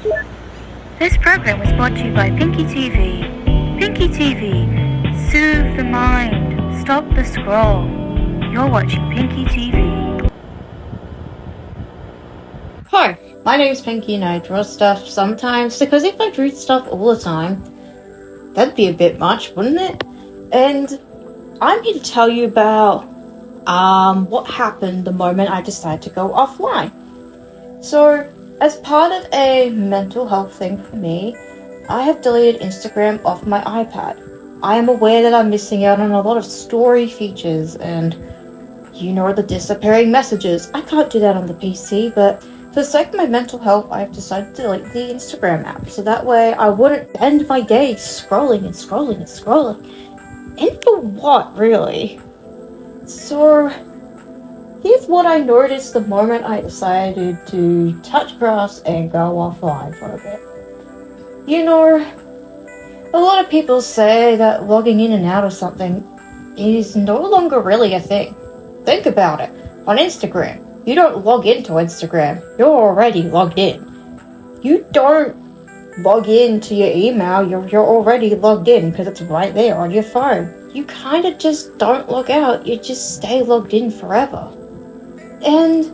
This program was brought to you by Pinky TV. Pinky TV, soothe the mind, stop the scroll. You're watching Pinky TV. Hi, my name's Pinky and I draw stuff sometimes, because if I drew stuff all the time, that'd be a bit much, wouldn't it? And I'm here to tell you about what happened the moment I decided to go offline. So, as part of a mental health thing for me, I have deleted Instagram off my iPad. I am aware that I'm missing out on a lot of story features and, the disappearing messages. I can't do that on the PC, but for the sake of my mental health, I've decided to delete the Instagram app, so that way I wouldn't end my day scrolling and scrolling and scrolling. And for what, really? So, here's what I noticed the moment I decided to touch grass and go offline for a bit. A lot of people say that logging in and out of something is no longer really a thing. Think about it. On Instagram, you don't log into Instagram. You're already logged in. You don't log into your email. You're already logged in because it's right there on your phone. You kind of just don't log out. You just stay logged in forever. And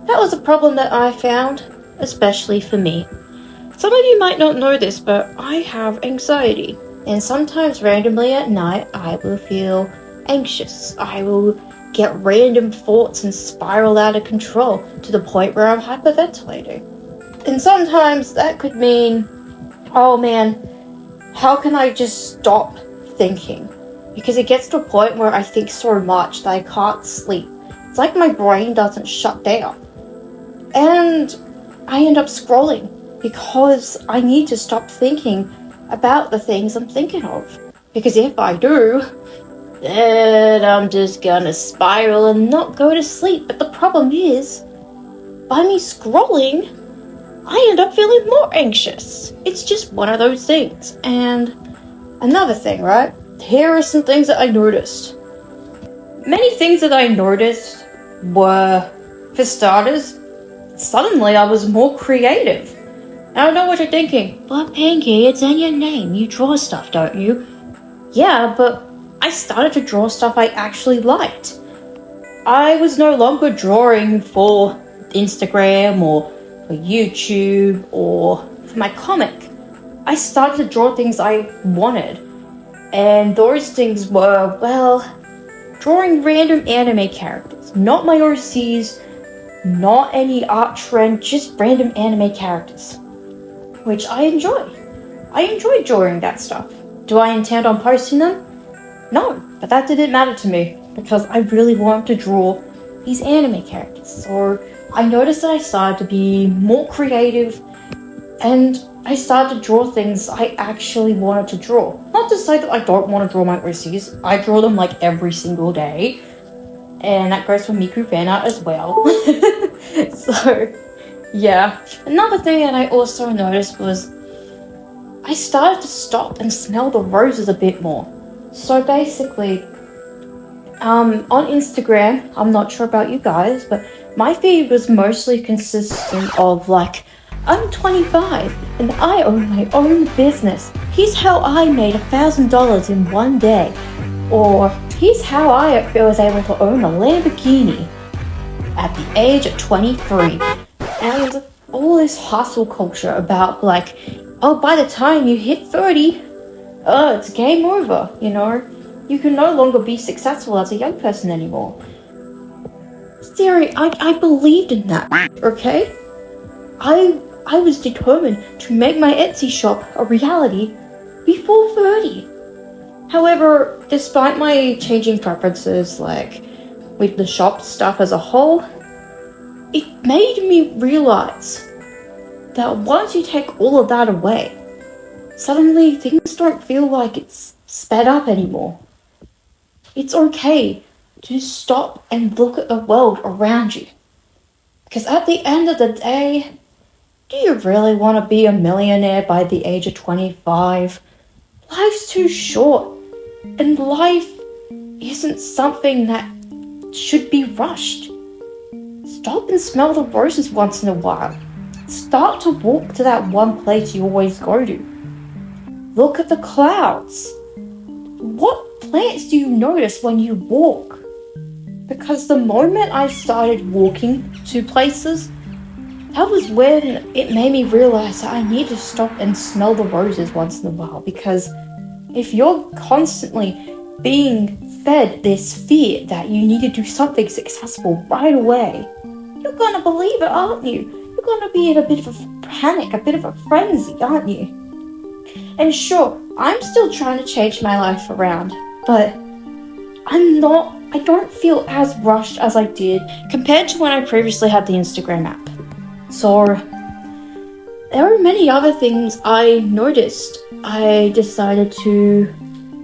that was a problem that I found, especially for me. Some of you might not know this, but I have anxiety. And sometimes randomly at night, I will feel anxious. I will get random thoughts and spiral out of control to the point where I'm hyperventilating. And sometimes that could mean, oh man, how can I just stop thinking? Because it gets to a point where I think so much that I can't sleep. It's like my brain doesn't shut down. And I end up scrolling because I need to stop thinking about the things I'm thinking of. Because if I do, then I'm just gonna spiral and not go to sleep. But the problem is, by me scrolling, I end up feeling more anxious. It's just one of those things. And another thing, right? Here are some things that I noticed. Many things that I noticed were, for starters, suddenly I was more creative. I don't know what you're thinking. But Pinky, it's in your name. You draw stuff, don't you? Yeah, but I started to draw stuff I actually liked. I was no longer drawing for Instagram or for YouTube or for my comic. I started to draw things I wanted. And those things were, drawing random anime characters. Not my OCs, not any art trend, just random anime characters. Which I enjoy. I enjoy drawing that stuff. Do I intend on posting them? No, but that didn't matter to me because I really wanted to draw these anime characters. So I noticed that I started to be more creative and I started to draw things I actually wanted to draw. Not to say that I don't want to draw my OCs. I draw them like every single day. And that goes for Miku fan art as well. So, yeah. Another thing that I also noticed was I started to stop and smell the roses a bit more. So basically, on Instagram, I'm not sure about you guys, but my feed was mostly consistent of I'm 25 and I own my own business. Here's how I made $1,000 in one day. Or here's how I was able to own a Lamborghini at the age of 23. And all this hustle culture about by the time you hit 30, it's game over, You can no longer be successful as a young person anymore. Theory, I believed in that, okay? I was determined to make my Etsy shop a reality before 30. However, despite my changing preferences, with the shop stuff as a whole, it made me realize that once you take all of that away, suddenly things don't feel like it's sped up anymore. It's okay to stop and look at the world around you. Because at the end of the day, do you really want to be a millionaire by the age of 25? Life's too short, and life isn't something that should be rushed. Stop and smell the roses once in a while. Start to walk to that one place you always go to. Look at the clouds. What plants do you notice when you walk? Because the moment I started walking to places, that was when it made me realize that I need to stop and smell the roses once in a while. Because if you're constantly being fed this fear that you need to do something successful right away, you're gonna believe it, aren't you? You're gonna be in a bit of a panic, a bit of a frenzy, aren't you? And sure, I'm still trying to change my life around, but I don't feel as rushed as I did compared to when I previously had the Instagram app. So, there are many other things I noticed. I decided to,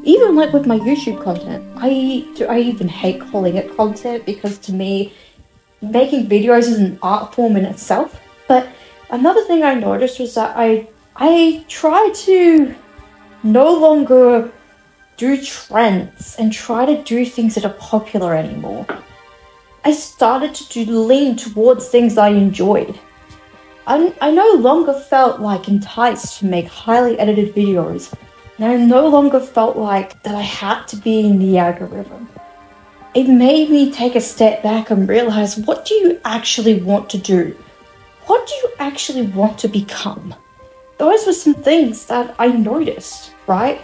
even like with my YouTube content, I even hate calling it content because to me, making videos is an art form in itself. But another thing I noticed was that I try to no longer do trends and try to do things that are popular anymore. I started to lean towards things I enjoyed. I no longer felt like enticed to make highly edited videos, and I no longer felt like that I had to be in the algorithm. It made me take a step back and realize, what do you actually want to do? What do you actually want to become? Those were some things that I noticed, right?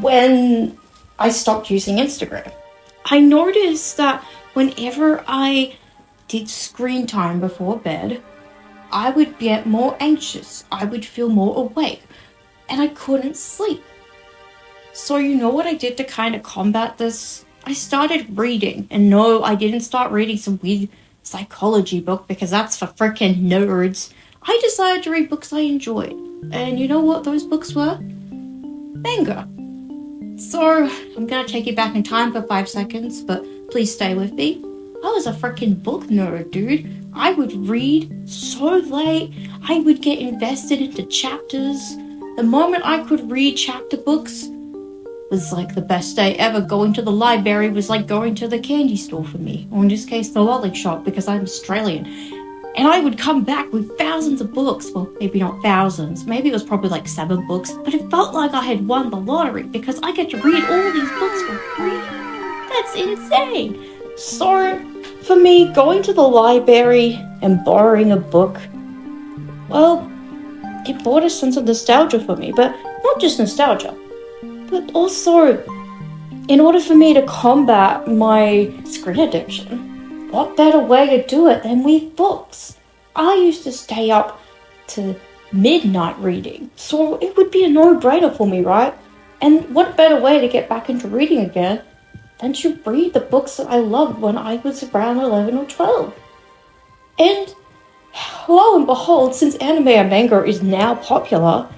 When I stopped using Instagram. I noticed that whenever I did screen time before bed, I would get more anxious, I would feel more awake, and I couldn't sleep. So you know what I did to kind of combat this? I started reading, and no, I didn't start reading some weird psychology book because that's for freaking nerds. I decided to read books I enjoyed, and you know what those books were? Manga. So, I'm gonna take you back in time for 5 seconds, but please stay with me. I was a freaking book nerd, dude. I would read so late. I would get invested into chapters. The moment I could read chapter books was like the best day ever. Going to the library was like going to the candy store for me. Or in this case, the lolly shop, because I'm Australian. And I would come back with thousands of books. Well, maybe not thousands. Maybe it was probably like 7 books. But it felt like I had won the lottery because I get to read all these books for free. That's insane. So, for me, going to the library and borrowing a book, well, it brought a sense of nostalgia for me. But not just nostalgia, but also, in order for me to combat my screen addiction, what better way to do it than with books? I used to stay up to midnight reading, so it would be a no-brainer for me, right? And what better way to get back into reading again than to read the books that I loved when I was around 11 or 12. And lo and behold, since anime and manga is now popular,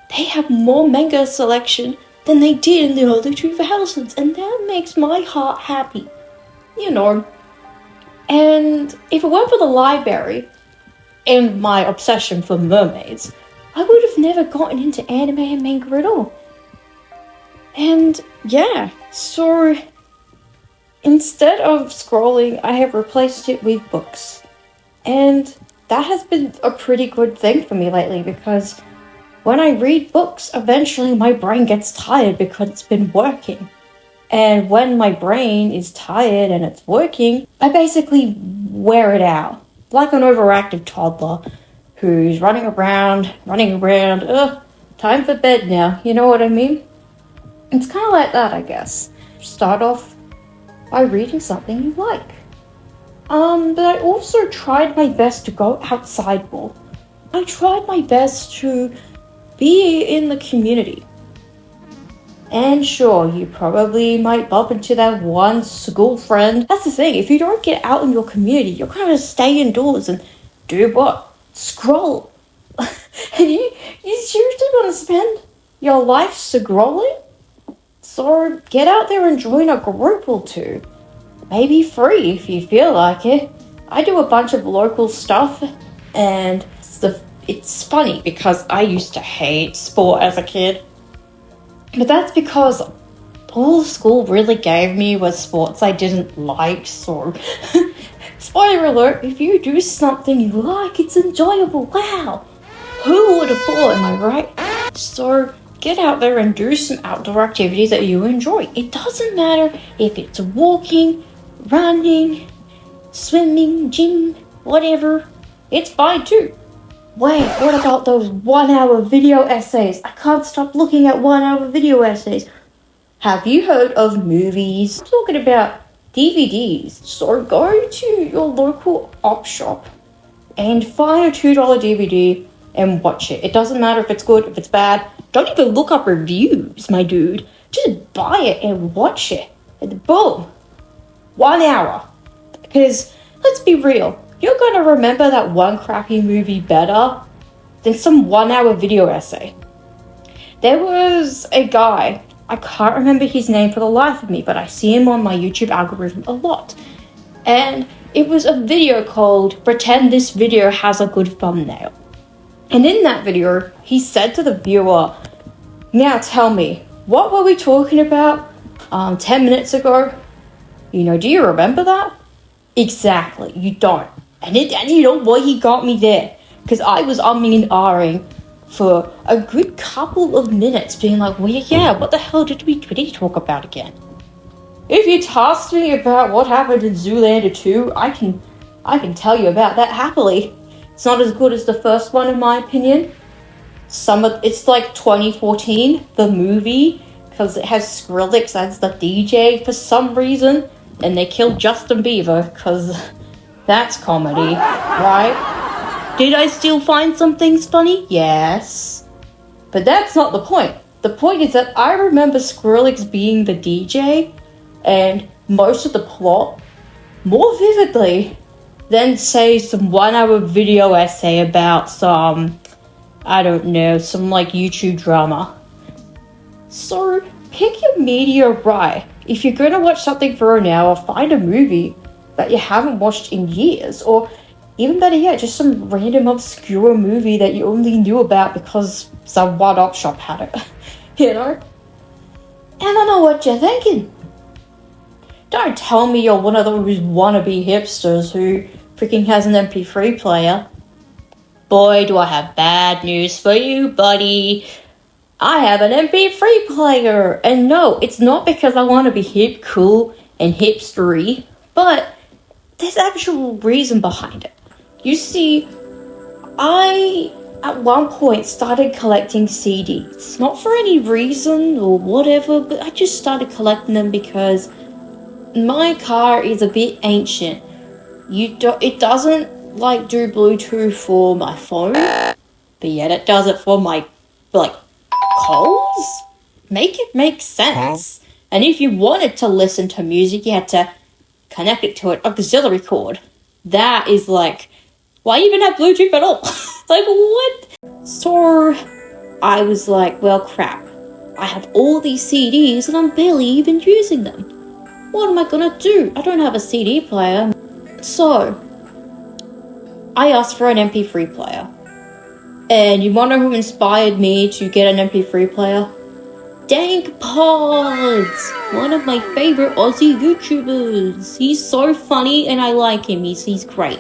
they have more manga selection than they did in the early 2000s, and that makes my heart happy. You know. And if it weren't for the library and my obsession for mermaids, I would have never gotten into anime and manga at all. And yeah, so instead of scrolling, I have replaced it with books. And that has been a pretty good thing for me lately, because when I read books, eventually my brain gets tired because it's been working. And when my brain is tired and it's working, I basically wear it out. Like an overactive toddler who's running around, time for bed now, you know what I mean? It's kind of like that, I guess. Start off by reading something you like. But I also tried my best to go outside more. I tried my best to be in the community. And sure, you probably might bump into that one school friend. That's the thing, if you don't get out in your community, you're going to stay indoors and do what? Scroll. And you seriously want to spend your life scrolling? So get out there and join a group or two. Maybe free if you feel like it. I do a bunch of local stuff, and it's funny because I used to hate sport as a kid. But that's because all school really gave me was sports I didn't like, so Spoiler alert, if you do something you like, it's enjoyable. Wow! Who would have thought, am I right? So, get out there and do some outdoor activities that you enjoy. It doesn't matter if it's walking, running, swimming, gym, whatever. It's fine too. Wait, what about those 1 hour video essays? I can't stop looking at 1 hour video essays. Have you heard of movies? I'm talking about DVDs. So go to your local op shop and find a $2 DVD and watch it. It doesn't matter if it's good, if it's bad. Don't even look up reviews, my dude. Just buy it and watch it. And boom. 1 hour. Because, let's be real, you're going to remember that one crappy movie better than some 1 hour video essay. There was a guy, I can't remember his name for the life of me, but I see him on my YouTube algorithm a lot. And it was a video called Pretend This Video Has a Good Thumbnail. And in that video, he said to the viewer, now tell me, what were we talking about 10 minutes ago? You know, do you remember that? Exactly, you don't. And you know what, he got me there. Because I was umming and ahhing for a good couple of minutes being like, well, yeah, what the hell did we talk about again? If you tasked me about what happened in Zoolander 2, I can tell you about that happily. It's not as good as the first one in my opinion. It's like 2014, the movie, because it has Skrillex as the DJ for some reason, and they killed Justin Bieber, because that's comedy, right? Did I still find some things funny? Yes. But that's not the point. The point is that I remember Skrillex being the DJ and most of the plot more vividly than, say, some 1 hour video essay about some, I don't know, some like YouTube drama. So, pick your media right. If you're going to watch something for an hour, find a movie that you haven't watched in years, or even better yet, just some random obscure movie that you only knew about because some one op shop had it, you know? And I know what you're thinking. Don't tell me you're one of those wannabe hipsters who freaking has an MP3 player. Boy, do I have bad news for you, buddy. I have an MP3 player, and no, it's not because I want to be hip, cool, and hipstery, but there's actual reason behind it. You see, I, at one point, started collecting CDs. Not for any reason or whatever, but I just started collecting them because my car is a bit ancient. It doesn't, like, do Bluetooth for my phone, but yet it does it for my, like, calls? Make it make sense. And if you wanted to listen to music, you had to connect it to an auxiliary cord. That is like, why even have Bluetooth at all? Like, what? So, I was like, well, crap. I have all these CDs and I'm barely even using them. What am I gonna do? I don't have a CD player. So, I asked for an MP3 player. And you wanna know who inspired me to get an MP3 player? Dank Pods! One of my favorite Aussie YouTubers. He's so funny and I like him. He's great.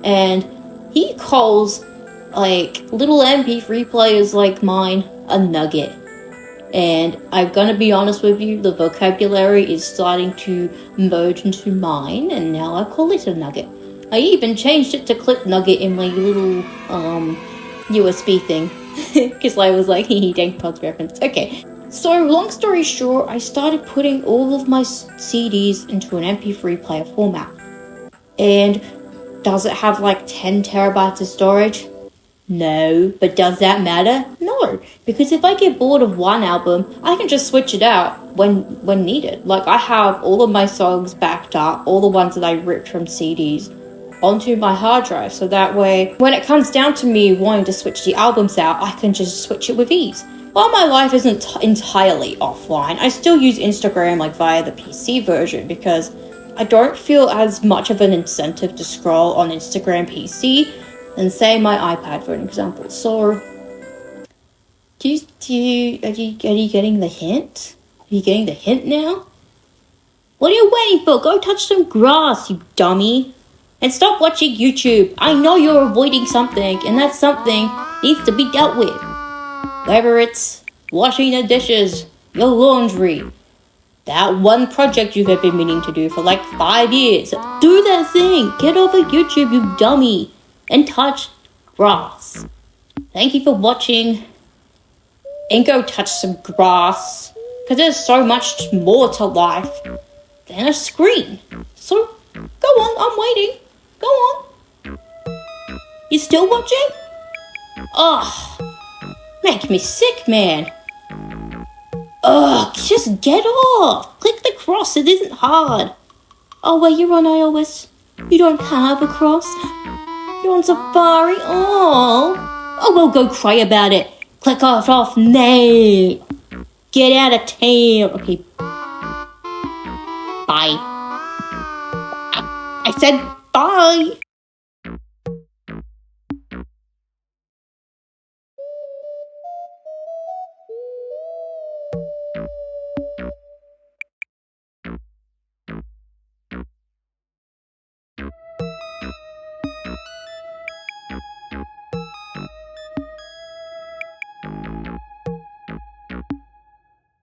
And he calls, like, little MP3 players like mine a nugget. And I'm gonna be honest with you, the vocabulary is starting to merge into mine, and now I call it a nugget. I even changed it to clip nugget in my little, USB thing. Because I was like, hee Dank Pods reference. Okay. So, long story short, I started putting all of my CDs into an MP3 player format. And does it have like 10 terabytes of storage? No. But does that matter? No. Because if I get bored of one album, I can just switch it out when needed. Like, I have all of my songs backed up, all the ones that I ripped from CDs, onto my hard drive. So that way, when it comes down to me wanting to switch the albums out, I can just switch it with ease. While my life isn't entirely offline, I still use Instagram like via the PC version because I don't feel as much of an incentive to scroll on Instagram PC than say my iPad, for an example. So, are you getting the hint? Are you getting the hint now? What are you waiting for? Go touch some grass, you dummy. And stop watching YouTube. I know you're avoiding something, and that something needs to be dealt with. Whether it's washing the dishes, your laundry, that one project you have been meaning to do for like 5 years. Do that thing. Get over YouTube, you dummy. And touch grass. Thank you for watching. And go touch some grass. Because there's so much more to life than a screen. So, go on. I'm waiting. Go on. You still watching? Ugh. Makes me sick, man. Ugh, just get off. Click the cross, it isn't hard. Oh, wait, you're on iOS. You don't have a cross? You're on Safari? Oh, well, go cry about it. Click off now. Get out of town. Okay. Bye. I said bye.